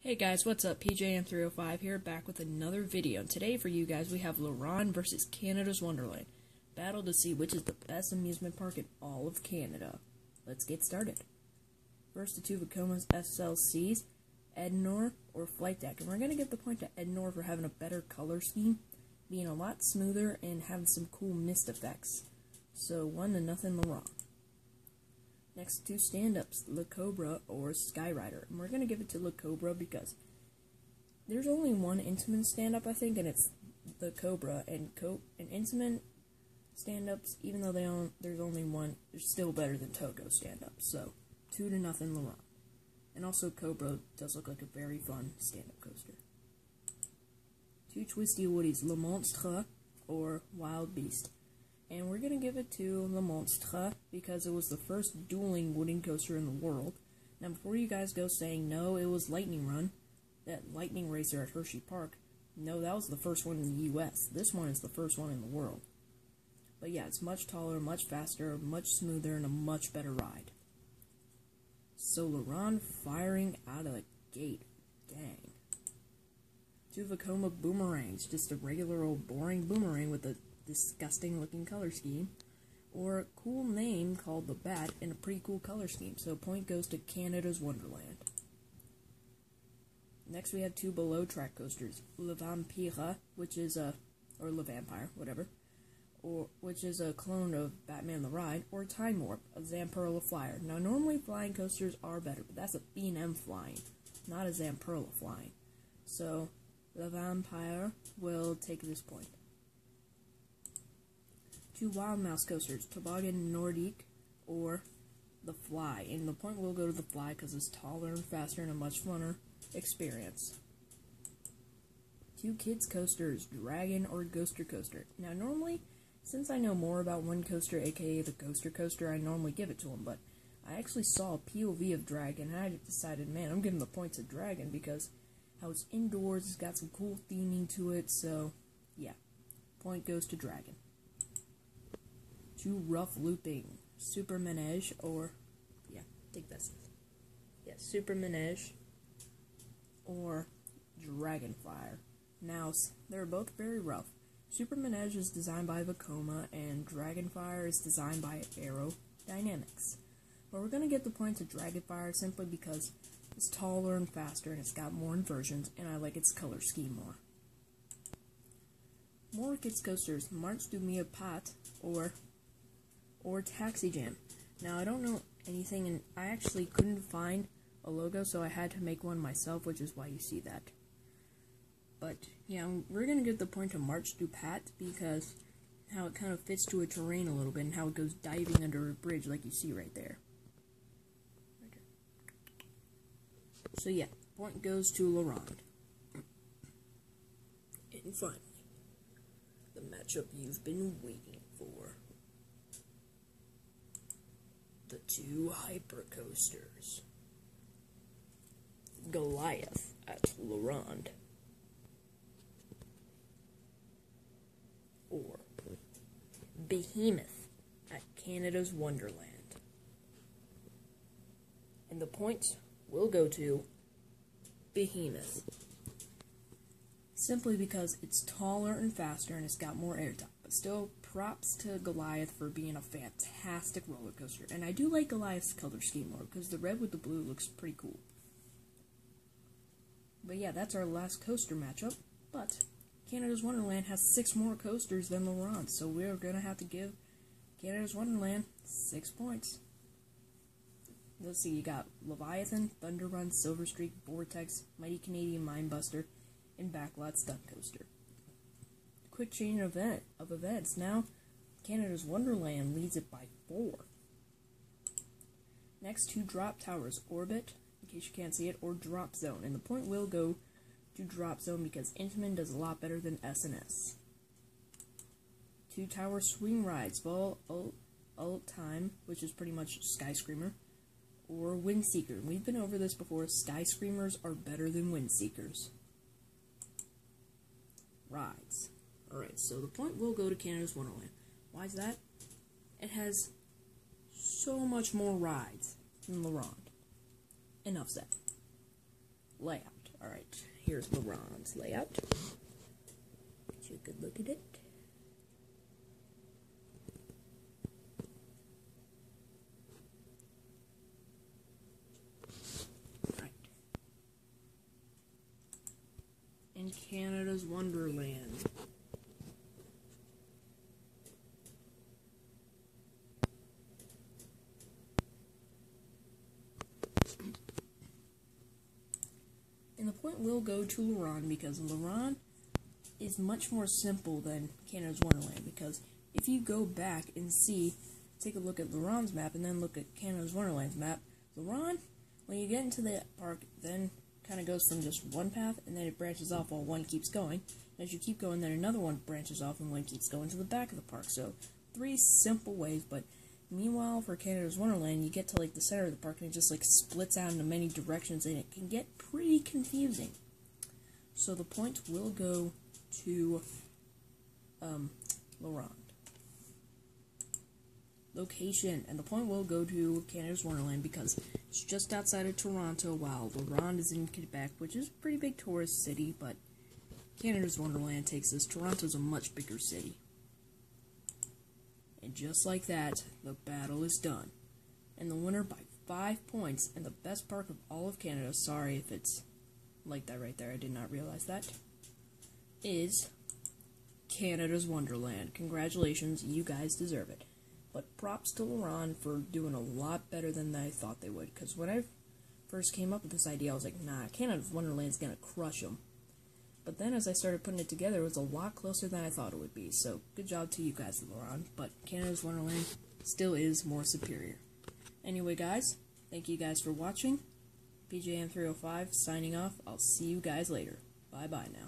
Hey guys, what's up? PJM305 here, back with another video. And today for you guys, we have Ronde versus Canada's Wonderland. Battle to see which is the best amusement park in all of Canada. Let's get started. First, the two Vecoma's SLCs, Ednor or Flight Deck. And we're going to give the point to Ednor for having a better color scheme, being a lot smoother, and having some cool mist effects. So 1-0 Ronde. Next, two stand-ups, Le Cobra or Skyrider. And we're going to give it to Le Cobra because there's only one Intamin stand-up, I think, and it's the Cobra. And Intamin stand-ups, even though there's only one, they're still better than Togo stand-ups. So, 2-0 Ronde. And also, Cobra does look like a very fun stand-up coaster. Two Twisty Woodies, Le Monstre or Wild Beast. And we're going to give it to Le Monstre because it was the first dueling wooden coaster in the world. Now, before you guys go saying, no, it was Lightning Run, that Lightning Racer at Hershey Park, no, that was the first one in the U.S. This one is the first one in the world. But yeah, it's much taller, much faster, much smoother, and a much better ride. So, Ronde firing out of the gate. Dang. Two Vekoma Boomerangs, just a regular old boring boomerang with a disgusting looking color scheme, or a cool name called the Bat and a pretty cool color scheme, so point goes to Canada's Wonderland. Next we have two below track coasters, Le Vampire, which is or Le Vampire, whatever, which is a clone of Batman the Ride, or Time Warp, a Zamperla Flyer. Now normally flying coasters are better, but that's a B&M flying, not a Zamperla flying. So Le Vampire will take this point. Two Wild Mouse coasters, Toboggan Nordique or the Fly. And the point will go to the Fly because it's taller and faster and a much funner experience. Two Kids coasters, Dragon or Ghoster Coaster. Now normally, since I know more about one coaster, aka the Ghoster Coaster, I normally give it to them. But I actually saw a POV of Dragon and I decided, man, I'm giving the point to Dragon because how it's indoors, it's got some cool theming to it. So yeah, point goes to Dragon. Two Rough Looping, Super Manege, or, yeah, take this. Yeah, Super Manege, or Dragonfire. Now, they're both very rough. Super Manege is designed by Vekoma, and Dragonfire is designed by Aerodynamics. But we're going to give the point to Dragonfire simply because it's taller and faster, and it's got more inversions, and I like its color scheme more. More Kids coasters, Marche du Mille-Pattes, or Taxi Jam. Now, I don't know anything, and I actually couldn't find a logo, so I had to make one myself, which is why you see that. But, yeah, we're going to give the point to Marche du Pat because how it kind of fits to a terrain a little bit, and how it goes diving under a bridge, like you see right there. So, yeah, point goes to Ronde. And finally, the matchup you've been waiting for. The two hypercoasters. Goliath at Ronde. Or Behemoth at Canada's Wonderland. And the points will go to Behemoth. Simply because it's taller and faster and it's got more airtime. But still, props to Goliath for being a fantastic roller coaster. And I do like Goliath's color scheme more because the red with the blue looks pretty cool. But yeah, that's our last coaster matchup. But Canada's Wonderland has 6 more coasters than Ronde, so we're going to have to give Canada's Wonderland 6 points. Let's see, you got Leviathan, Thunder Run, Silver Streak, Vortex, Mighty Canadian Mindbuster, and Backlot Stunt Coaster. Quick change of events. Now, Canada's Wonderland leads it by 4. Next, two Drop Towers, Orbit, in case you can't see it, or Drop Zone. And the point will go to Drop Zone because Intamin does a lot better than S&S. Two Tower Swing Rides, Vol Alt Time, which is pretty much Sky Screamer, or Windseeker. We've been over this before. Sky Screamers are better than Windseekers. Rides. Alright, so the point will go to Canada's Wonderland. Why is that? It has so much more rides than Ronde. Enough said. Layout. Alright, here's the Ronde's layout. Get you a good look at it. Right. In Canada's Wonderland. And the point will go to Ronde because Ronde is much more simple than Canada's Wonderland, because if you go back and take a look at Ronde's map and then look at Canada's Wonderland's map, Ronde, when you get into the park, then kind of goes from just one path and then it branches off while one keeps going. And as you keep going, then another one branches off and one keeps going to the back of the park. So 3 simple ways, but meanwhile for Canada's Wonderland, you get to like the center of the park and it just like splits out into many directions and it can get pretty confusing. So the point will go to Ronde. Location, and the point will go to Canada's Wonderland because it's just outside of Toronto, while Ronde is in Quebec, which is a pretty big tourist city, but Canada's Wonderland takes us. Toronto's a much bigger city. And just like that, the battle is done. And the winner by 5 points, and the best park of all of Canada, sorry if it's like that right there, I did not realize that, is Canada's Wonderland. Congratulations, you guys deserve it. But props to Ronde for doing a lot better than I thought they would, because when I first came up with this idea, I was like, nah, Canada's Wonderland's gonna crush them. But then as I started putting it together, it was a lot closer than I thought it would be, so good job to you guys, Ronde, but Canada's Wonderland still is more superior. Anyway, guys, thank you guys for watching. PJM305 signing off. I'll see you guys later. Bye-bye now.